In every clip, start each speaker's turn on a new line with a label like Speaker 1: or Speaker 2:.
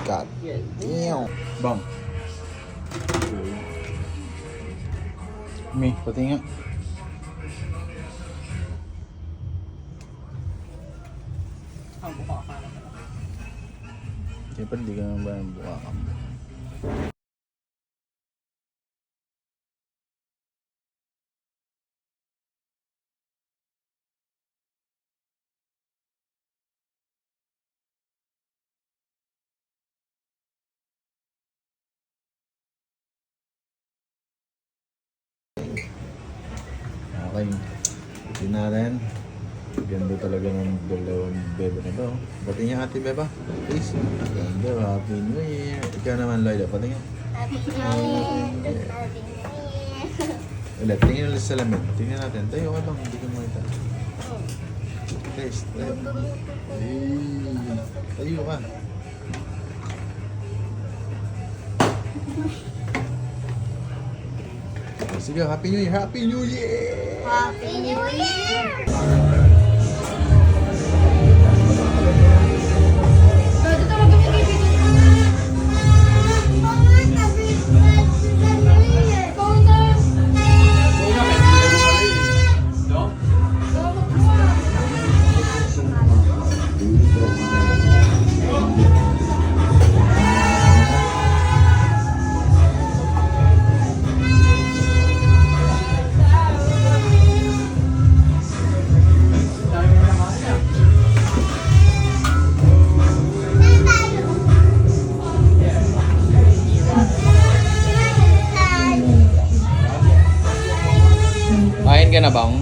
Speaker 1: God damn. Bang. Mi, pati nga.
Speaker 2: Ang buka ka na.
Speaker 1: Siyempre, di ka naman ba yung buka ka mo? Okay, ito natin. Ganda talaga ng dalawang beba na ito. Pati niya ate beba. Please. Ganda. Happy New Year. Ikaw naman Loida. Pati nga.
Speaker 3: Happy New Year. Happy New Year.
Speaker 1: Ulit. Tingnan ulit sa lamin. Tingnan natin. Tayo ka bang. Hindi ka makita. Please. Tayo. Tayo ka. Sige, Happy New Year! Happy New Year!
Speaker 3: Happy New Year.
Speaker 2: Gado talaga may kaibigan.
Speaker 1: Kain ka na bang?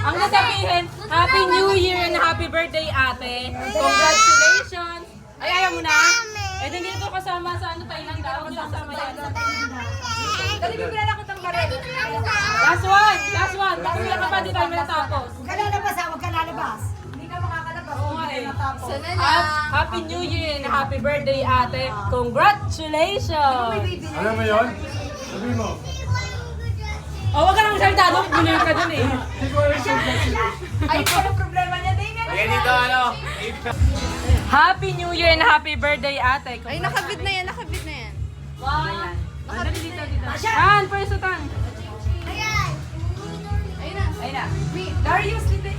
Speaker 2: Ang nasabihin, Happy New Year and Happy Birthday, ate. Congratulations. Ay, ayaw mo na? Eh, dito kasama sa Thailand. Ayaw mo kasama yan. Dali, bibila na kitang baril. Last one. Tapos na ka pa, di tayo matatapos.
Speaker 4: Huwag ka lalabas ha, huwag ka lalabas.
Speaker 2: Hindi ka makakalabas. Oo nga eh.
Speaker 3: Sana lang.
Speaker 2: Happy New Year and Happy Birthday, ate. Congratulations.
Speaker 5: Alam mo yun? Sabi mo.
Speaker 2: Oh, wag ka nang salita doon. Bunay ka dun eh.
Speaker 4: Ay, ano problema niya?
Speaker 5: Kaya dito ano?
Speaker 2: Happy New Year and Happy Birthday, ate.
Speaker 3: Ay, nakabit na yan.
Speaker 2: Wow. Nakabit dito. Tan, pwesto tan.
Speaker 3: Ayan.
Speaker 2: Ayun na. Darius, dito.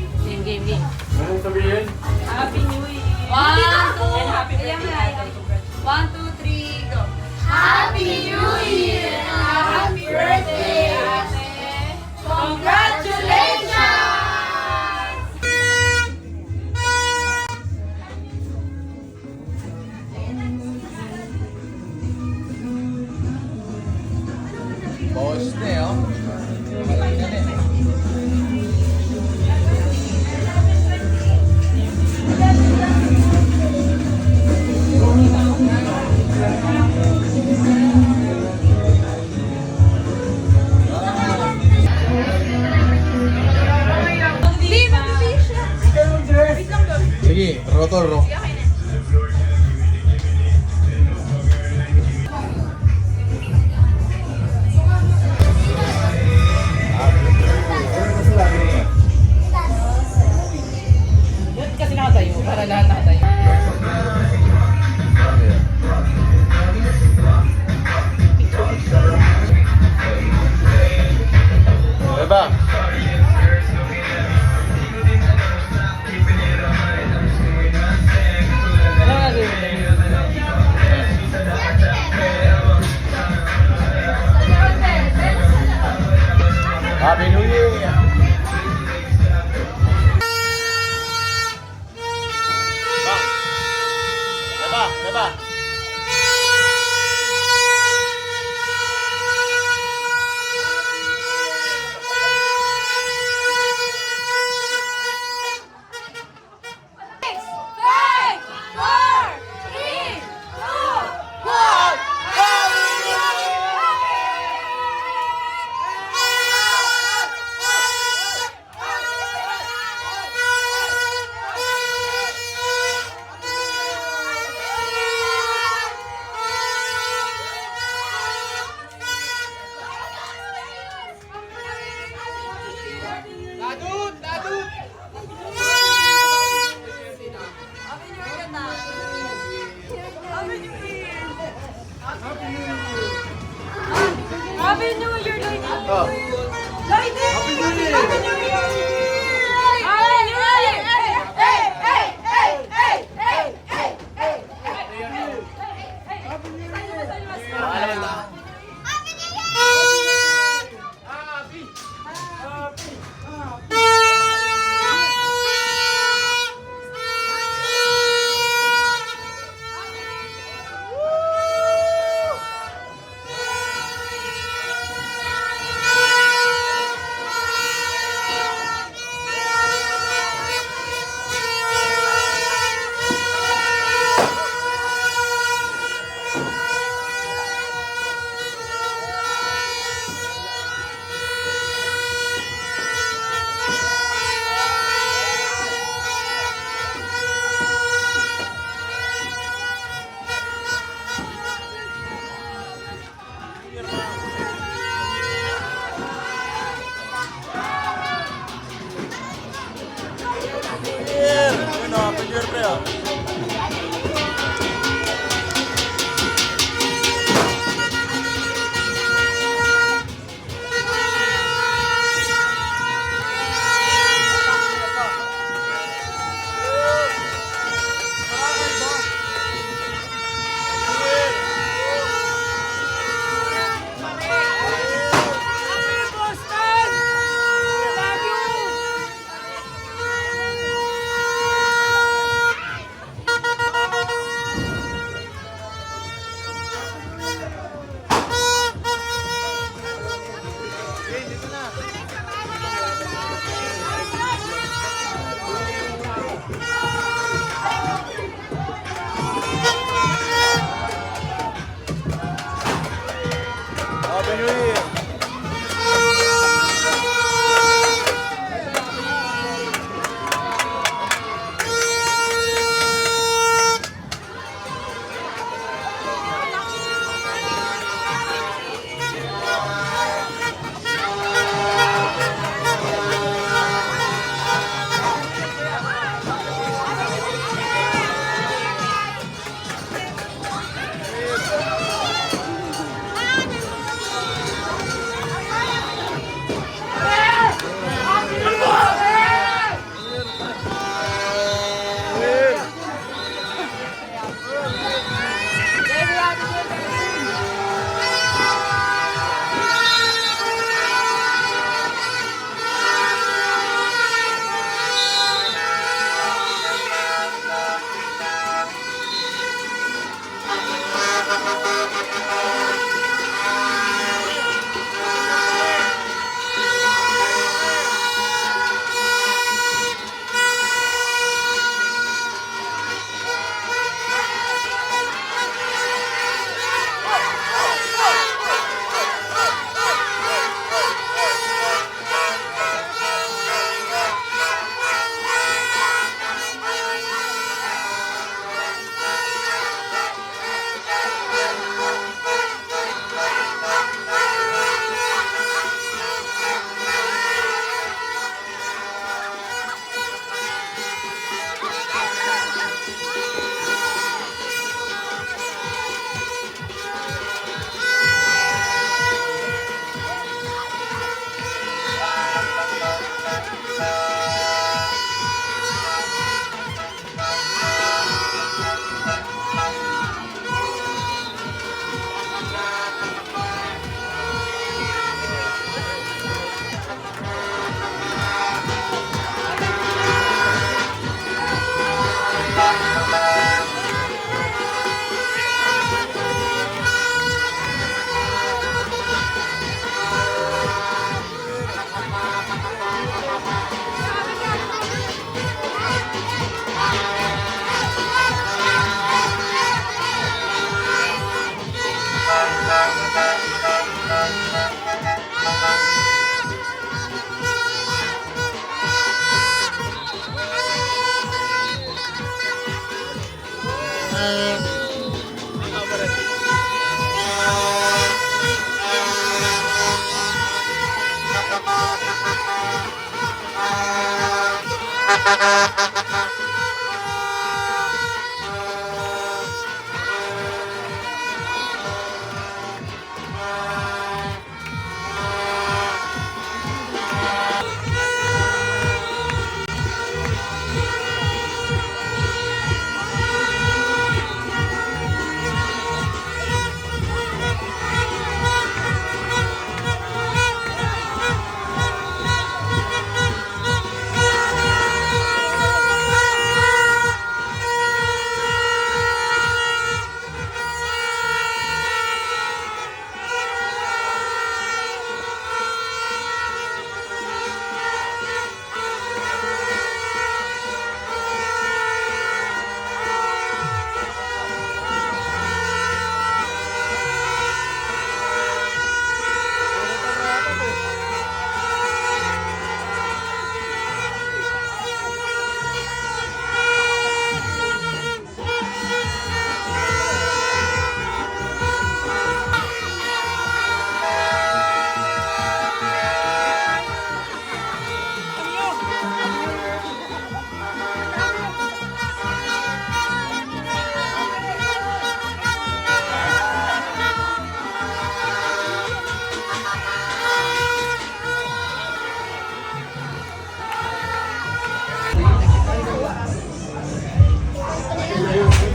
Speaker 2: Game.
Speaker 5: Anong sabihin?
Speaker 2: Happy New Year.
Speaker 3: 1, 2,
Speaker 2: and Happy Birthday, ate.
Speaker 3: 1, 2, 3, go.
Speaker 2: Happy New Year and Happy Birthday, ate. Congratulations!
Speaker 1: Boss na yun. Malaki na rin. Sige, rotor. Happy
Speaker 5: Beba.
Speaker 2: Happy New Year, Lloyd!
Speaker 5: Oh.
Speaker 2: Lloyd! Happy New Year! Happy New Year! Happy New Year! Hey! Hey! Hey! Hey! Hey! Hey! Hey!
Speaker 5: Alam na.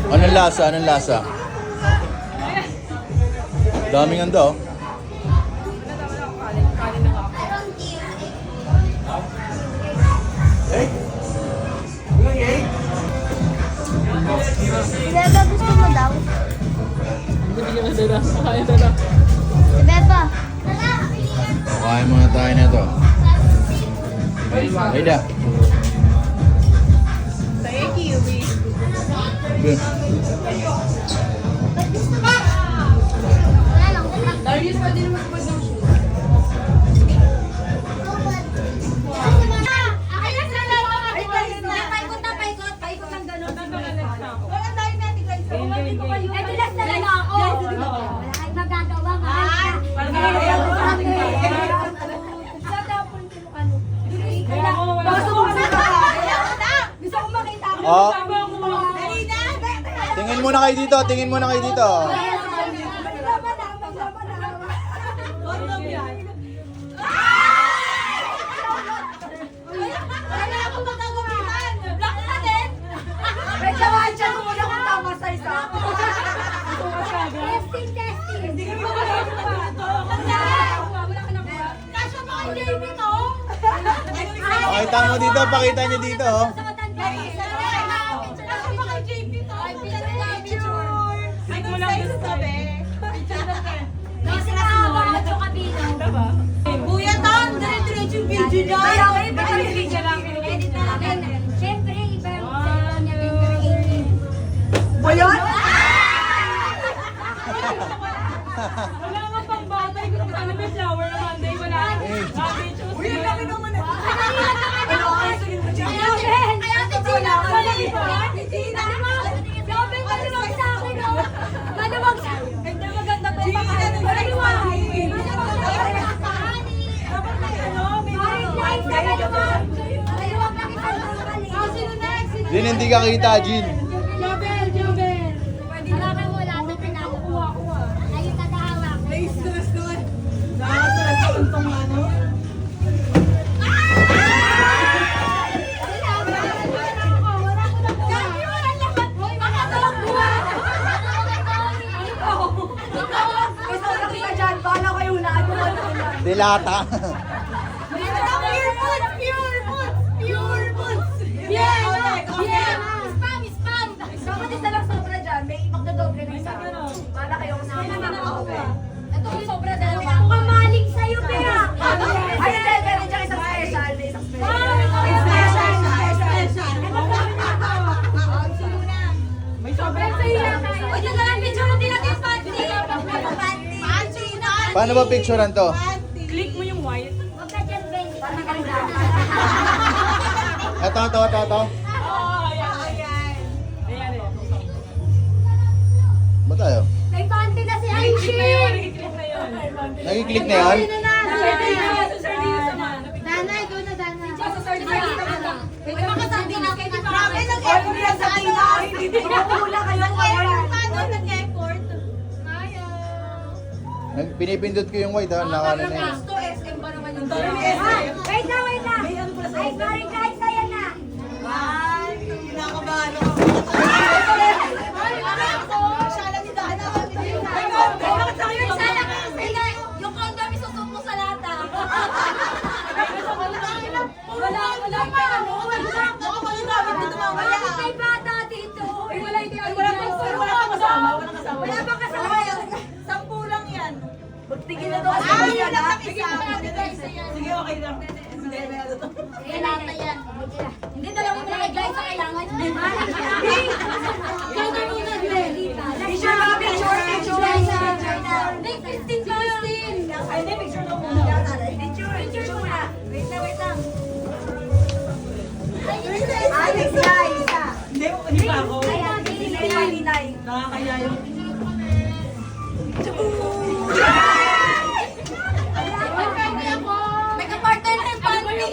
Speaker 1: Anong lasa? Anong lasa? Daming ando.
Speaker 3: Beba, gusto mo daw? Si Beba.
Speaker 1: Kain muna tayo na ito. Aida.
Speaker 2: Thank you,
Speaker 1: Good.
Speaker 3: Wala lang.
Speaker 2: Darius, pwede naman kapag ng shoes.
Speaker 4: Paikot lang ganun.
Speaker 2: Nagkakalas na ako.
Speaker 4: Wala tayo natin guys.
Speaker 3: Ito last na lang ako. Wala kayong magagawa.
Speaker 2: Parang
Speaker 4: Gusto ko makita ako.
Speaker 1: Oh,
Speaker 4: Dali na.
Speaker 1: tingin muna kayo dito. Tingin muna kayo dito.
Speaker 4: Condom yan. Wala akong magagamitan. Black na din. May sawahan siya kung wala kong tama sa isa.
Speaker 3: Testing, testing.
Speaker 4: Hindi ka magagamit pa. Wala ka na ba? Kasya pa kay JB to.
Speaker 1: Pakita mo dito. Pakita niyo dito. Oh.
Speaker 2: Click mo lang dun sa tabi.
Speaker 4: Kuya Tom, dire-diretso yung video niya.
Speaker 2: Video lang.
Speaker 3: Edit na namin. Siyempre, iba yung cellphone niya din creative.
Speaker 4: Ba yun?
Speaker 2: Wala nga pang batay. Gusto ko may flower na Monday. Wala. Monday, Tuesday.
Speaker 4: Uy, ang dami naman na.
Speaker 3: Ano,
Speaker 4: ayusin mo siya.
Speaker 3: Ayun, si Gina. Malamig ba? Si Gina. Grabe ka naman sa akin, oh. Malamag sa akin.
Speaker 4: Ganda maganda to. Mahiwahay. Dapat may ano, may
Speaker 3: Live na malamag. Malamag na kita normally.
Speaker 4: Sino next?
Speaker 1: Jin, hindi ka kita, Jin.
Speaker 3: Jobel, Jobel. Hawakan mo lahat ng pinalo ko. Ayun, tatahawak.
Speaker 4: Na-stress doon. Nakaka-stress ako itong ano.
Speaker 1: Dilata.
Speaker 4: Dapat isa lang sobra dyan. May magdodoble na isa. Para kayo kasama. Ito yung sobra dalawa.
Speaker 3: Kamaling sa'yo, Pera.
Speaker 4: Ay, hindi. Meron dyan isang special. Isang special.
Speaker 2: May sobrang
Speaker 4: Uy, dyan na lang picture mo din natin yung panty. Panty na.
Speaker 1: Paano ba picturean to?
Speaker 2: click mo yung white.
Speaker 3: Huwag ka dyan, Ben.
Speaker 1: Ito.
Speaker 2: Oh, ayan. Ayan.
Speaker 1: Nag-click na yan?
Speaker 3: Dana, ikaw na, Dana.
Speaker 4: May makasabi na kayo. Grabe, nag-effort yan sa tina. Hindi pula kayo. Nag-effort.
Speaker 1: Pinipindot ko yung white ha, nakano na yun.
Speaker 4: Gusto, SM ba naman yung
Speaker 3: Wait lang, wait lang. Ay, sorry guys, ayan na.
Speaker 4: Kinakabahan ako. Yung condom isusuko sa lata. Wala pa ano.
Speaker 3: Wala kay bata dito.
Speaker 4: Wala pang kasama.
Speaker 3: Wala pa kasama.
Speaker 4: 10 lang yan. Magtigil na daw. Sige, okay lang. Hindi, may ano to.
Speaker 3: Lata yan.
Speaker 4: Hindi, dalawin mo lang guys sa kailangan.
Speaker 3: Kaya muna, Lita.
Speaker 4: Picture ba? Picture.
Speaker 3: Next, 15.
Speaker 4: Ay, hindi, picture daw muna. Picture muna. Wait lang. Alex, isa. Hindi pa ako. Ninay. Nakakaya yung... May kapartner na yung panty.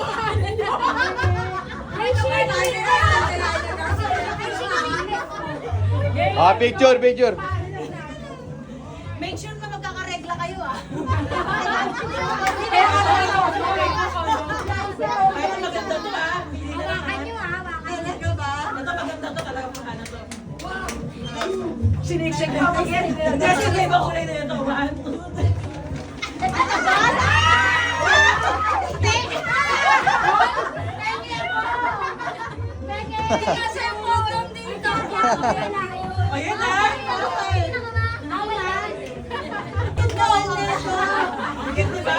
Speaker 1: Ah, picture, picture.
Speaker 4: Make sure na magkakaregla kayo ah. Ay, maganda to ah.
Speaker 3: Hawakan nyo, hawakan.
Speaker 4: Talaga ba? Ito maganda to talaga po ano to. Sinik-shake na ako yan. Kasi may iba kulay na ito. 1, 2, 3.
Speaker 3: Kasi ang condom dito.
Speaker 4: Ayun na. Bigyan di ba?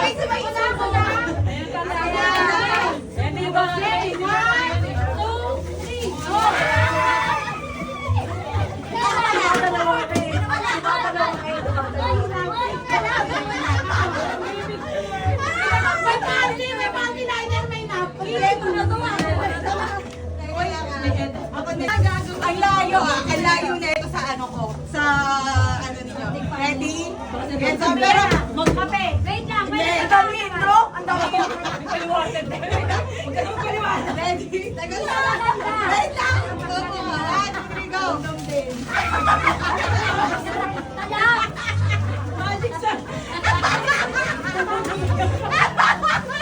Speaker 6: Ang layo ang layo na ito sa ano ko, sa ano ninyo. Ready? Yes, pero
Speaker 3: Magkape. Wait lang,
Speaker 6: hindi,
Speaker 3: wait
Speaker 6: ang
Speaker 3: lang.
Speaker 6: dami intro, ang dami paliwanag. Paliwanag. Ready? Teka lang. Wait lang. Go po, 1, 2, 3, go. Magic sa.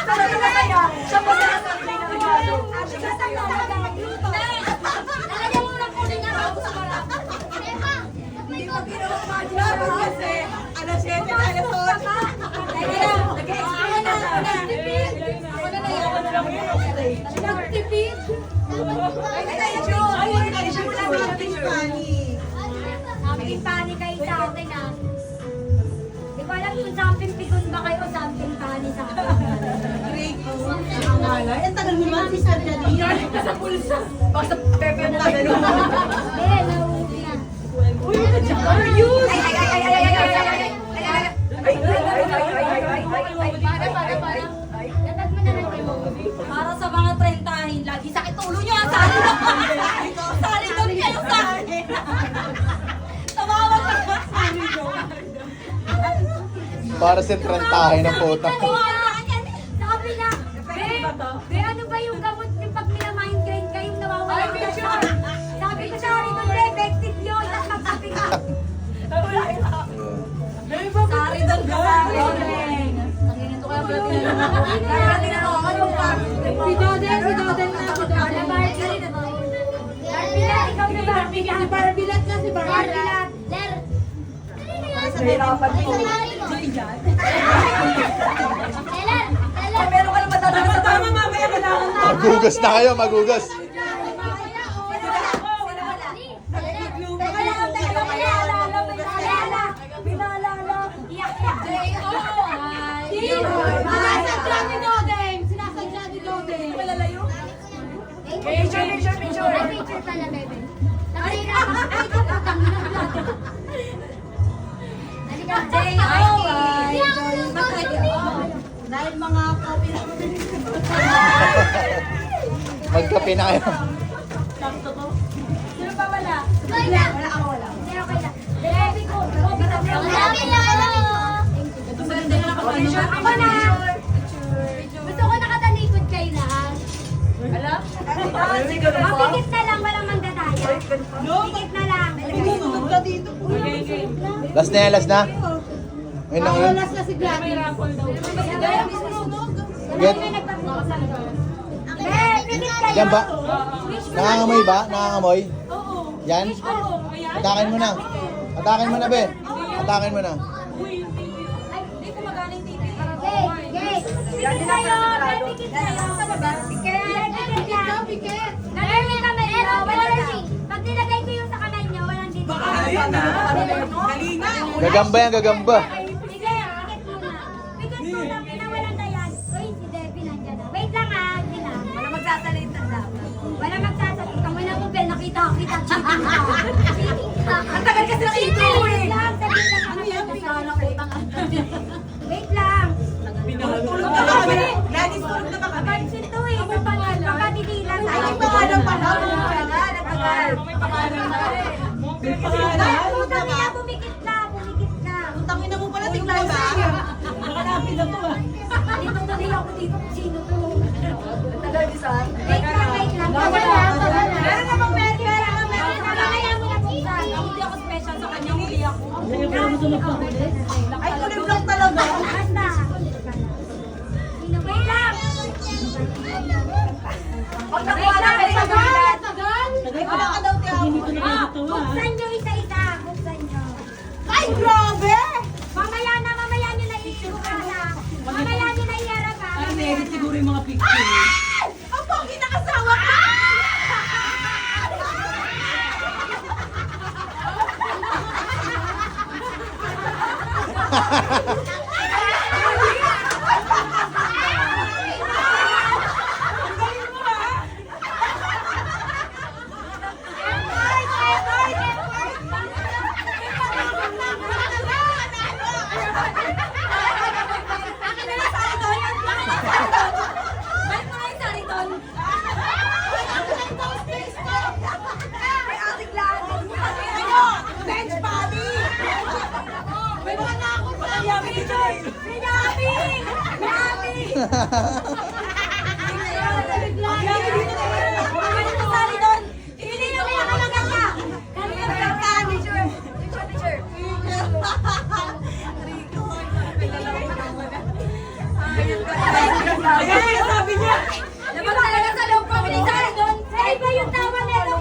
Speaker 4: Talaga na kaya? Siya pa sa sabi na regalo.
Speaker 3: Lalagyan mo ng kunin niya bago sa marap.
Speaker 6: Hindi ko ginawa magic sa kasi alas 7 na alas 8.
Speaker 3: Nagtipid. Something funny kayo sa akin ah. Di ko alam kung something pikon ba kayo o something funny sa akin.
Speaker 6: Ang tagal mo naman si Sir Janine.
Speaker 4: Sa pulsa. Baka sa pepe na tagal.
Speaker 3: Hindi, nauwi na.
Speaker 4: Uy, are you?
Speaker 3: Datag mo na lang kayo.
Speaker 4: Para sa mga 30-hin, lagi sakit ulo nyo. Sali doon kayo sa akin. Tawawan ka sa sali doon.
Speaker 1: Para sa trentahe ng puta.
Speaker 3: Sabi na, Be, ano ba yung gamot niyo pag minamind kayong nawawala?
Speaker 4: Ay, picture!
Speaker 3: Sabi ko sa akin, effective yun. At magsabi ka.
Speaker 4: Sari doon ka sa akin. Nanginito kaya pala tinanong. Kaya tinanong ako pa.
Speaker 3: Si Doden na. Si Barbie. Barbilat, ikaw na Barbilat. Si Barbilat na, si Barbilat.
Speaker 4: Nahirapan ko. Meron ka na matatawa sa tama mamaya kailangan na.
Speaker 1: Magugas na kayo, magugas.
Speaker 3: Sinasadya ni Doden.
Speaker 4: Malalayo?
Speaker 3: Picture pala, bebe. Nakita ka. Ay, kapatang na. Halika, Jay.
Speaker 6: Dahil mga copy na
Speaker 1: Magkape na kayo.
Speaker 4: Sino pa wala?
Speaker 3: Wala ako, wala. Hindi, okay lang. Dalabi ko. Dalabi lang.
Speaker 4: Ito maganda na ako.
Speaker 1: Last na yan, last na. Ayun lang yun.
Speaker 3: Alas na si Gladys.
Speaker 2: May raffle daw.
Speaker 1: Get. Yan ba? Nangangamoy ba? Nangangamoy?
Speaker 2: Oo.
Speaker 1: Yan?
Speaker 2: Oo. Ayan.
Speaker 1: Atakin mo na. Atakin mo na, be. Atakin mo na.
Speaker 2: Uy, yung TV.
Speaker 4: Ay, hindi ko magana yung TV.
Speaker 3: Pikit kayo! Pikit kayo! Sa baba? Pikit! Narinig kami, warning! Pag nilagay ko yung sa kamay niyo, walang dito.
Speaker 6: Ayan na. Dali na.
Speaker 1: Gagamba yan, gagamba.
Speaker 3: Sige, pikit muna. Pikit muna, pinawalan na yan. Uy, si Debbie nandiyan na. Wait lang ha, Gina.
Speaker 4: Wala magsasalita dapat.
Speaker 3: Wala magsasagot. Kung wala mo, Ben, nakita kita, cheating ka. Cheating ka.
Speaker 4: Ang tagal kasi ng intro eh.
Speaker 3: Wait lang, sabi lang kami. Wait lang.
Speaker 6: Tulog na ba kami? Gladys, tulog na ba kami?
Speaker 3: Pansin to eh, kapatitilan
Speaker 6: Ay,
Speaker 3: tayo.
Speaker 6: yung pangalan pa lang.
Speaker 2: May pangalan na rin.
Speaker 6: May pangalan.
Speaker 3: Putang ina, bumikit ka, bumikit ka.
Speaker 6: Tangin na mo pala, tingnan ba? Nakalapit na to ah.
Speaker 3: Dito tuloy ako dito kung sino to.
Speaker 4: Tagal design.
Speaker 3: Wait lang, wait lang. Pagala.
Speaker 4: Meron namang meron. Meron namang meron.
Speaker 3: Mamaya mo na kung saan.
Speaker 4: Hindi ako special sa kanya, huli ako.
Speaker 6: Ay, kulim lang talaga.
Speaker 3: Basta. Wait lang.
Speaker 4: Pag nakuha na kayo sa gulat.
Speaker 6: Wala ka daw, tiyaw.
Speaker 3: Buksan nyo isa-isa. Buksan nyo.
Speaker 6: Ay, grabe!
Speaker 3: Mamaya nyo na itsura na. Mamaya nyo na iharap ha.
Speaker 2: Siguro yung mga picture.
Speaker 6: Ang pogi na kasawa ka!
Speaker 4: Akin na lang sa akin doon. Balik mo na yung sari doon. May ating lahat.
Speaker 6: Ano? Bench body! May mga nakakot pa lang yami ni Joy!
Speaker 4: Yami! Yami!
Speaker 6: Yami dito na yun!
Speaker 4: Balik mo sari doon. Hindi na kaya ka maganda. Kaya maganda. Picture. Picture.
Speaker 6: Ayan, sabi niya!
Speaker 4: Labas talaga sa loob ko. Hindi sari doon.
Speaker 3: Ay, iba yung tawa nito.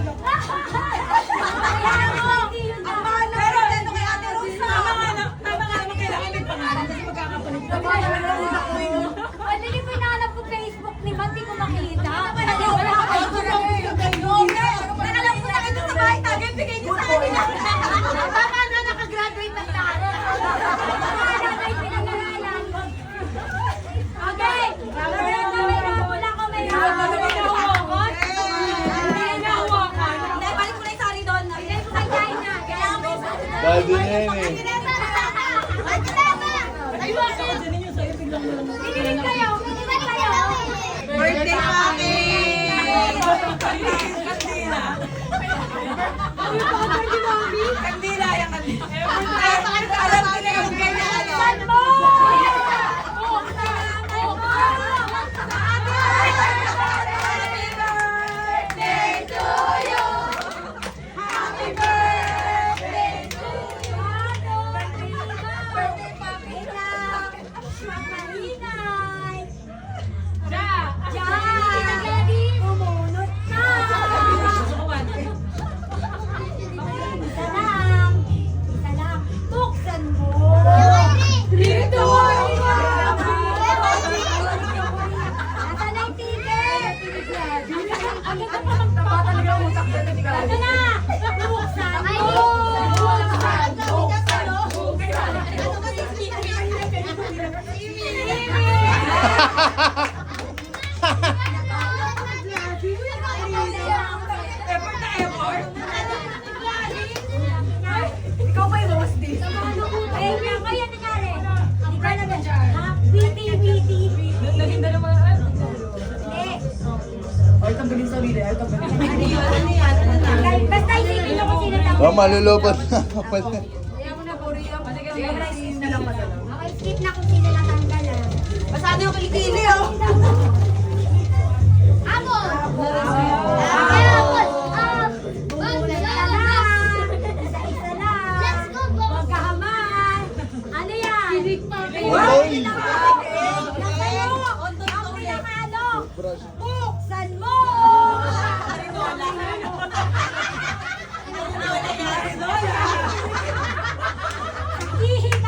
Speaker 4: Ayan mo. Ang mahal na presento kay Ate Rosa.
Speaker 6: Tama nga naman kailangan may pangalan kasi magkakapalit na.
Speaker 3: Ano yung pinanap ko Facebook ni Mati ko makita?
Speaker 4: Nakalam ko na ito sa bahay. Tagay, bigay niyo sa akin.
Speaker 3: Baka na nakagraduate na tayo. Nakagraduate pinag-aralan. Okay. Wala ko may
Speaker 4: Hindi, balik mo na yung sari doon.
Speaker 3: Pagkain na. Kailangan may
Speaker 1: Baldo na yan eh.
Speaker 3: Kinilig kayo. Kinilig kayo.
Speaker 6: Birthday mami! Kandila! Kandila yung kandila. Alam ko na yung ganyan ano. Effort na effort.
Speaker 4: Ikaw ba yung host din?
Speaker 2: Naging dalawa na.
Speaker 6: Ay, tanggalin sa video. Ay, tanggalin.
Speaker 3: Basta isipin mo kung sino tama.
Speaker 1: Oh, malulupot na.
Speaker 3: Okay, skip na kung sino natanggal ah.
Speaker 6: Masado yung kilikili oh.
Speaker 3: Apple! Apple! Isa-isa lang. Magkahama.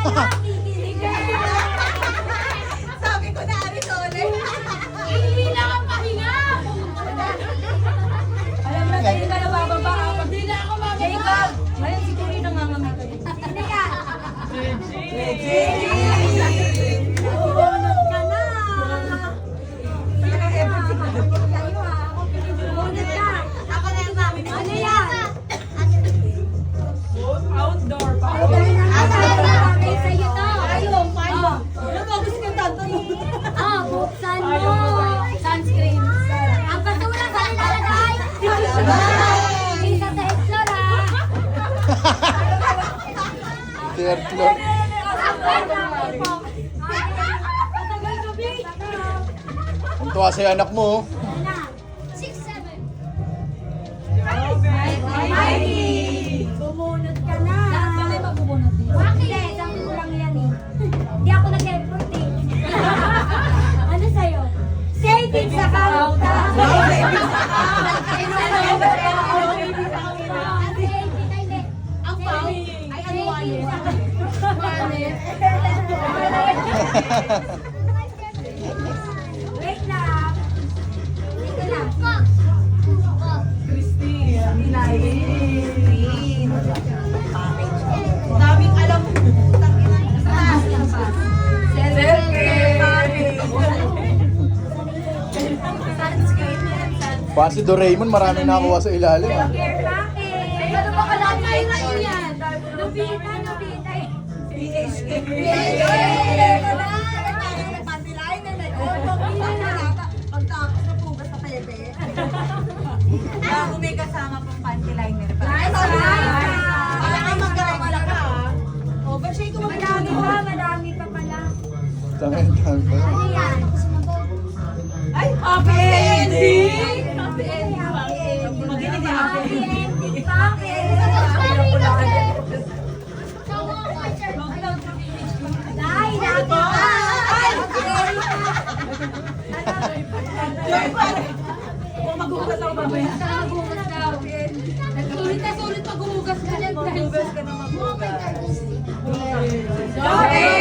Speaker 3: Kikilig ka.
Speaker 6: Sabi ko na Arizona.
Speaker 3: Hihila kang pahinga.
Speaker 4: Alam na tayo ka na bababa.
Speaker 3: Hindi na ako mababa.
Speaker 4: Jacob! Ayun, si Kuya nangangamay ka din.
Speaker 3: Sino ka?
Speaker 6: Bumunot ka na.
Speaker 3: Sa'yo ako pinibumunod ka.
Speaker 6: Ako na yung mami.
Speaker 3: Ano yan?
Speaker 2: Outdoor pa.
Speaker 3: Bagay sa'yo to.
Speaker 6: Ayun, paano? Ano ba gusto kong tatanong?
Speaker 3: Buksan mo. Sunscreen. Ang patulang sa ilalagay. Isa sa explore ha.
Speaker 1: Third floor.
Speaker 3: Patagal ka, babe.
Speaker 1: Ang tuwa sa'yo anak mo. oh.
Speaker 3: 6, 7. Mikey! Bumunot ka na.
Speaker 4: Lahat ba kayo magbubunot din?
Speaker 3: Bakit? Sabi ko lang yan eh. Hindi ako nag-effort eh. Ano sa'yo? Saving sa kauta.
Speaker 6: Ang pao ay ano wallet?
Speaker 3: Wait lang. Dito lang.
Speaker 6: Daming alam mo.
Speaker 1: Pa si Doraemon, marami nakuha sa ilalim. ah.
Speaker 3: Care package. Ano ba kalagay na yan? Nobita, Nobita.
Speaker 6: Pagtapos na pugas sa pepe. Bago may kasama pang panty liner pa.
Speaker 3: Nice,
Speaker 6: Wala kang magkakala ka. O, ba siya ikaw
Speaker 3: Madami pa, madami pa pala.
Speaker 1: Tangin, tangin.
Speaker 3: Ano yan?
Speaker 6: Ay, happy ending!
Speaker 3: Happy ending.
Speaker 6: Maginig na
Speaker 3: Happy ending package. Dahil happy pa.
Speaker 6: Joy pare! O, maghugas ako babaya.
Speaker 3: Naghugas daw. Sulit na sulit paghugas ka.
Speaker 6: Maghugas ka na maghugas.
Speaker 3: Sorry!